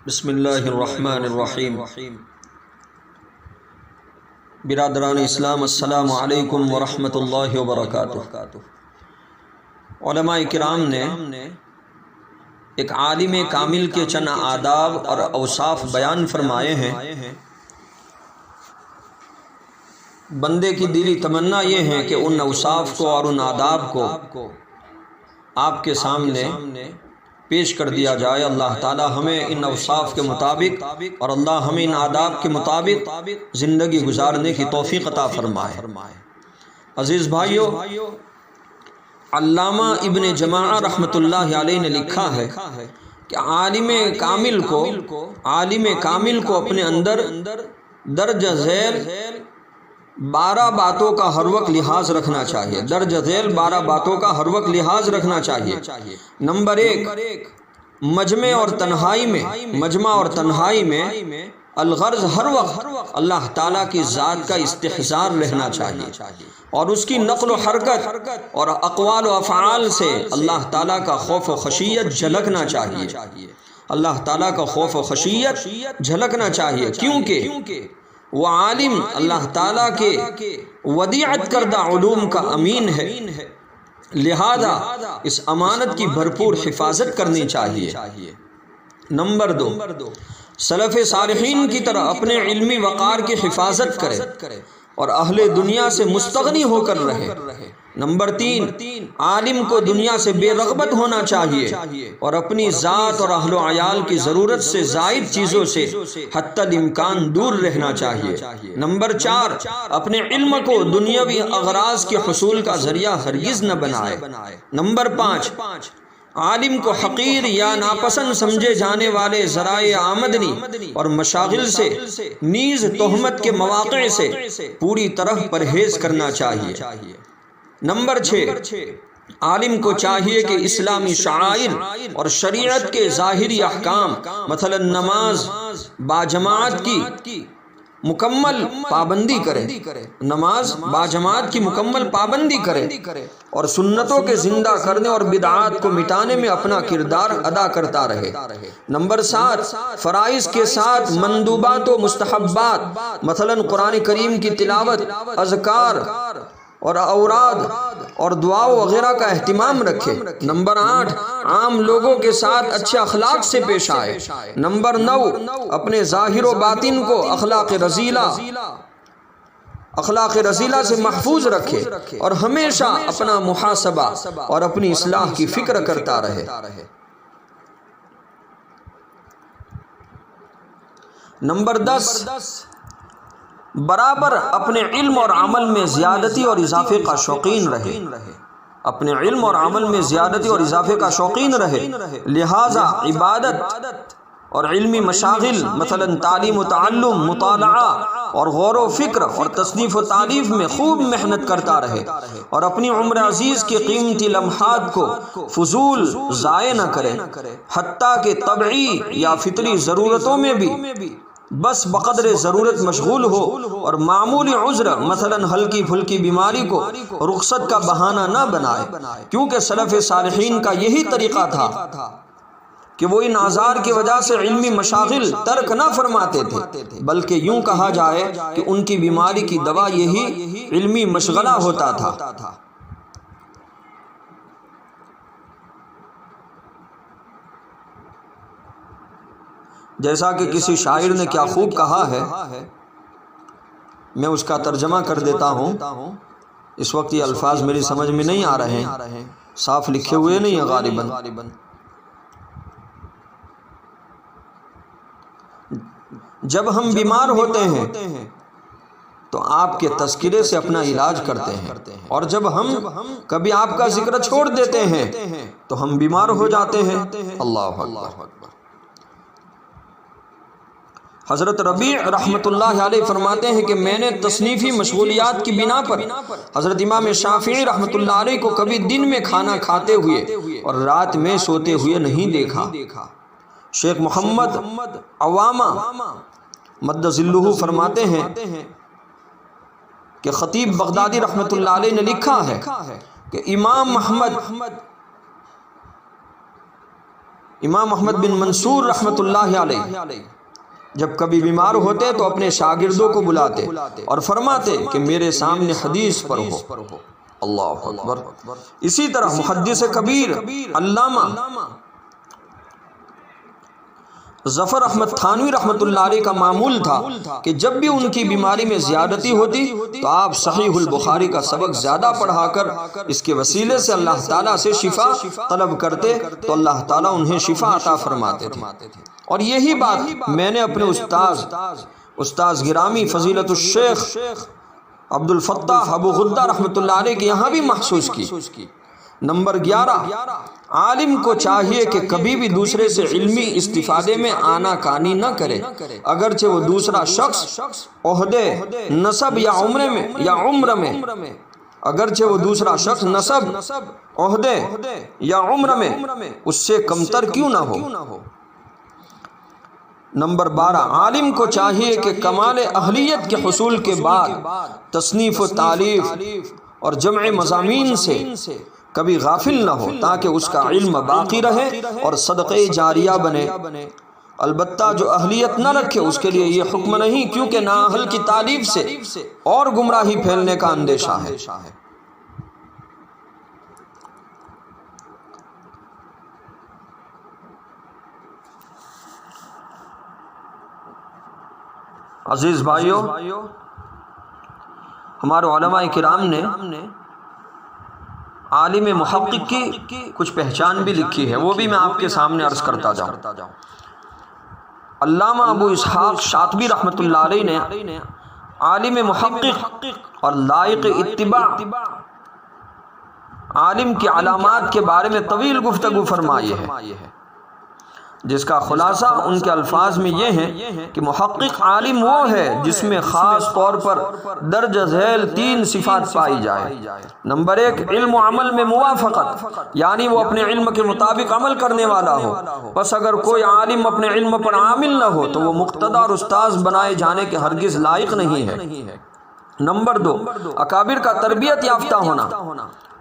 بسم اللہ الرحمن الرحیم۔ برادران اسلام، السلام علیکم ورحمۃ اللہ وبرکاتہ۔ علماء کرام نے ایک عالم کامل کے چند آداب اور اوصاف بیان فرمائے ہیں۔ بندے کی دلی تمنا یہ ہے کہ ان اوصاف کو اور ان آداب کو آپ کے سامنے پیش کر دیا جائے۔ اللہ تعالی ہمیں ان اوصاف کے مطابق اور اللہ ہمیں ان آداب کے مطابق زندگی گزارنے کی توفیق عطا فرمائے۔ عزیز بھائیو، علامہ ابن جماعہ رحمۃ اللہ علیہ نے لکھا ہے کہ عالم کامل کو اپنے اندر درجہ ذیل 12 باتوں کا ہر وقت لحاظ رکھنا چاہیے۔ درجہ ذیل 12 باتوں کا ہر وقت لحاظ رکھنا چاہیے۔ نمبر 1، مجمع اور تنہائی میں الغرض ہر وقت اللہ تعالیٰ کی ذات کا استحضار رہنا چاہیے اور اس کی نقل و حرکت اور اقوال و افعال سے اللہ تعالیٰ کا خوف و خشیت جھلکنا چاہیے۔ اللہ تعالیٰ کا خوف و خشیت جھلکنا چاہیے، کیونکہ وہ عالم اللہ تعالیٰ کے ودیعت کردہ علوم کا امین ہے، لہذا اس امانت کی بھرپور حفاظت کرنی چاہیے۔ نمبر 2، سلف صالحین کی طرح اپنے علمی وقار کی حفاظت کرے اور اہل دنیا سے مستغنی ہو کر رہے۔ نمبر 3، عالم کو دنیا سے بے رغبت ہونا چاہیے اور اپنی ذات اور اہل و عیال کی ضرورت سے زائد چیزوں سے حتی الامکان دور رہنا چاہیے۔ نمبر 4، اپنے علم کو دنیاوی اغراض کے حصول کا ذریعہ ہرگز نہ بنائے۔ نمبر 5، عالم کو حقیر یا ناپسند سمجھے جانے والے ذرائع آمدنی اور مشاغل سے نیز تہمت کے مواقع سے پوری طرح پرہیز کرنا چاہیے۔ نمبر 6، عالم کو چاہیے کہ اسلامی شعائر اور شریعت کے ظاہری احکام مثلا نماز باجماعت کی مکمل پابندی کرے اور سنتوں کے زندہ کرنے اور بدعات کو مٹانے میں اپنا کردار ادا کرتا رہے۔ نمبر 7، فرائض کے ساتھ مندوبات و مستحبات مثلا قرآن کریم کی تلاوت، اذکار اور اوراد اور دعا وغیرہ کا اہتمام رکھے۔ نمبر 8، عام لوگوں کے ساتھ اچھے اخلاق سے پیش آئے۔ نمبر 9، اپنے ظاہر و باطن کو اخلاق رذیلہ سے محفوظ رکھے اور ہمیشہ اپنا محاسبہ اور اپنی اصلاح کی فکر کرتا رہے۔ نمبر 10، برابر اپنے علم اور عمل میں زیادتی اور اضافے کا شوقین رہے۔ لہذا عبادت اور علمی مشاغل مثلا تعلیم و تعلم، مطالعہ اور غور و فکر اور تصنیف و تالیف میں خوب محنت کرتا رہے اور اپنی عمر عزیز کے قیمتی لمحات کو فضول ضائع نہ کرے، حتیٰ کہ طبعی یا فطری ضرورتوں میں بھی بس بقدر ضرورت مشغول ہو اور معمولی عذر مثلا ہلکی پھلکی بیماری کو رخصت کا بہانہ نہ بنائے، کیونکہ سلف صالحین کا یہی طریقہ تھا کہ وہ ان اعذار کی وجہ سے علمی مشاغل ترک نہ فرماتے تھے، بلکہ یوں کہا جائے کہ ان کی بیماری کی دوا یہی علمی مشغلہ ہوتا تھا۔ جیسا کہ کسی شاعر نے کیا خوب کہا ہے، میں اس کا ترجمہ کر دیتا ہوں۔ اس وقت یہ الفاظ میری سمجھ میں نہیں آ رہے ہیں، صاف لکھے ہوئے نہیں ہیں غالباً۔ جب ہم بیمار ہوتے ہیں تو آپ کے تذکرے سے اپنا علاج کرتے ہیں، اور جب ہم کبھی آپ کا ذکر چھوڑ دیتے ہیں تو ہم بیمار ہو جاتے ہیں۔ اللہ اکبر۔ حضرت ربیع رحمۃ اللہ علیہ فرماتے ہیں کہ میں نے تصنیفی مشغولیات کی بنا پر حضرت امام شافعی رحمۃ اللہ علیہ کو کبھی دن میں کھانا کھاتے ہوئے اور رات میں سوتے ہوئے نہیں دیکھا۔ شیخ محمد عوامہ مد ظلہ فرماتے ہیں کہ خطیب بغدادی رحمۃ اللہ علیہ نے لکھا ہے کہ امام امام احمد بن منصور رحمۃ اللہ علیہ جب کبھی بیمار ہوتے تو اپنے شاگردوں کو بلاتے اور فرماتے کہ میرے سامنے حدیث پڑھو۔ اللہ اکبر۔ اسی طرح محدث کبیر علامہ ظفر احمد تھانوی رحمۃ اللہ علیہ کا معمول تھا کہ جب بھی ان کی بیماری میں زیادتی ہوتی تو آپ صحیح البخاری کا سبق زیادہ پڑھا کر اس کے وسیلے سے اللہ تعالیٰ سے شفا طلب کرتے تو اللہ تعالیٰ انہیں شفا عطا فرماتے تھے۔ اور یہی بات میں نے اپنے استاذ گرامی فضیلت الشیخ عبد الفتاح ابو غدہ رحمۃ اللہ علیہ کے یہاں بھی محسوس کی۔ نمبر 11، عالم کو چاہیے کہ کبھی بھی دوسرے سے علمی استفادے میں آنا کانی نہ کرے، اگرچہ وہ دوسرا شخص عہدے، نسب یا عمر میں اگرچہ وہ دوسرا شخص نسب، عہدے یا عمر میں اس سے کمتر کیوں نہ ہو۔ نمبر 12، عالم کو چاہیے کہ کمال اہلیت کے حصول کے بعد تصنیف و تالیف اور جمع مضامین سے کبھی غافل نہ ہو تاکہ اس کا علم باقی رہے اور صدقہ جاریہ بنے۔ البتہ جو اہلیت نہ رکھے اس کے لیے یہ حکم نہیں، کیونکہ نااہل کی تالیف سے اور گمراہی پھیلنے کا اندیشہ ہے۔ عزیز بھائیو، ہمارے علماء کرام نے عالم محقق کی کچھ پہچان بھی لکھی ہے، وہ بھی میں آپ کے سامنے عرض کرتا جاؤں۔ علامہ ابو اسحاق شاطبی رحمۃ اللہ علیہ نے عالم محقق اور لائق اتباع عالم کی علامات کے بارے میں طویل گفتگو فرمائی ہے، جس کا خلاصہ ان کے الفاظ میں یہ ہے کہ محقق عالم وہ ہے جس میں خاص طور پر درج ذیل 3 صفات پائی جائے۔ نمبر 1، علم و عمل میں موافقت، یعنی وہ اپنے علم کے مطابق عمل کرنے والا ہو۔ بس اگر کوئی عالم اپنے علم پر عامل نہ ہو تو وہ مقتدی اور استاذ بنائے جانے کے ہرگز لائق نہیں ہے۔ نمبر 2، اکابر کا تربیت یافتہ ہونا۔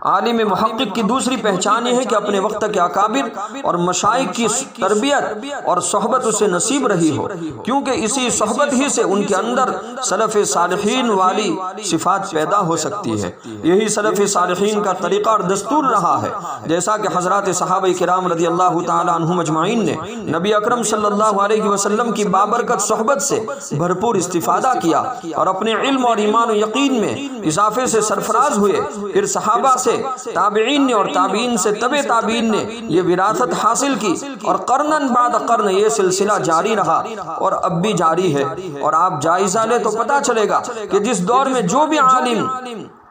عالم محقق کی دوسری پہچان یہ ہے کہ اپنے وقت کے اکابر اور مشائخ کی تربیت اور صحبت اسے نصیب رہی ہو، کیونکہ اسی صحبت ہی سے ان کے اندر سلف صالحین والی صفات پیدا ہو سکتی ہے۔ یہی سلف صالحین کا طریقہ اور دستور رہا ہے، جیسا کہ حضرات صحابہ کرام رضی اللہ تعالی عنہم اجمعین نے نبی اکرم صلی اللہ علیہ وسلم کی بابرکت صحبت سے بھرپور استفادہ کیا اور اپنے علم اور ایمان و یقین میں اضافے سے سرفراز ہوئے۔ پھر صحابہ سے تابعین نے اور تابعین سے تبع تابعین نے یہ وراثت حاصل کی اور قرنن بعد قرن یہ سلسلہ جاری رہا اور اب بھی جاری ہے۔ اور آپ جائزہ لے تو پتہ چلے گا کہ جس دور میں جو بھی عالم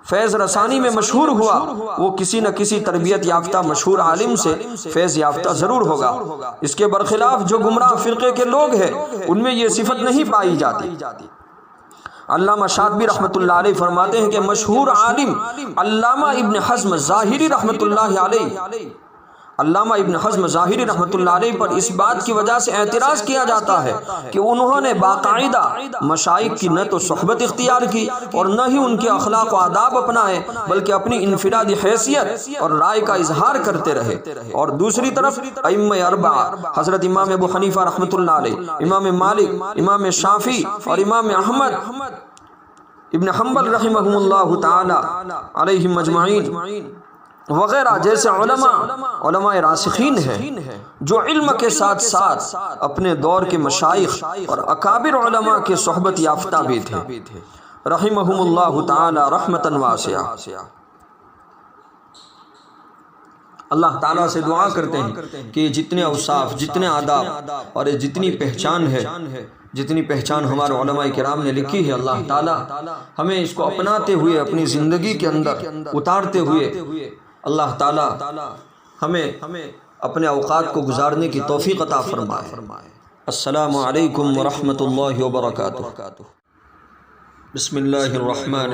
فیض رسانی میں مشہور ہوا وہ کسی نہ کسی تربیت یافتہ مشہور عالم سے فیض یافتہ ضرور ہوگا۔ اس کے برخلاف جو گمراہ فرقے کے لوگ ہیں ان میں یہ صفت نہیں پائی جاتی۔ علامہ شاطبی رحمۃ اللہ علیہ فرماتے ہیں کہ مشہور عالم علامہ ابن حزم ظاہری رحمۃ اللہ علیہ، علامہ ابن حزم ظاہری رحمۃ اللہ علیہ پر اس بات کی وجہ سے اعتراض کیا جاتا ہے کہ انہوں نے باقاعدہ مشائخ کی نہ تو صحبت اختیار کی اور نہ ہی ان کے اخلاق و آداب اپنائے، بلکہ اپنی انفرادی حیثیت اور رائے کا اظہار کرتے رہے۔ اور دوسری طرف ائمہ اربعہ حضرت امام ابو حنیفہ رحمۃ اللہ علیہ، امام مالک، امام شافعی اور امام احمد ابن حنبل رحمہم اللہ تعالی علیہم اجمعین وغیرہ جیسے علماء راسخین ہیں جو علم کے ساتھ ساتھ اپنے دور کے مشائخ اور اکابر علماء کے صحبت یافتہ بھی تھے رحمہم اللہ تعالی رحمتا واسعہ۔ اللہ تعالیٰ سے دعا کرتے ہیں کہ جتنے اوصاف، جتنے آداب اور جتنی پہچان ہے، جتنی پہچان ہمارے علماء کرام نے لکھی ہے، اللہ تعالیٰ ہمیں اس کو اپناتے ہوئے اپنی زندگی کے اندر اتارتے ہوئے اللہ تعالیٰ ہمیں اپنے اوقات کو گزارنے کی توفیق عطا فرمائے۔ السلام علیکم ورحمۃ اللہ وبرکاتہ۔ بسم اللہ الرحمن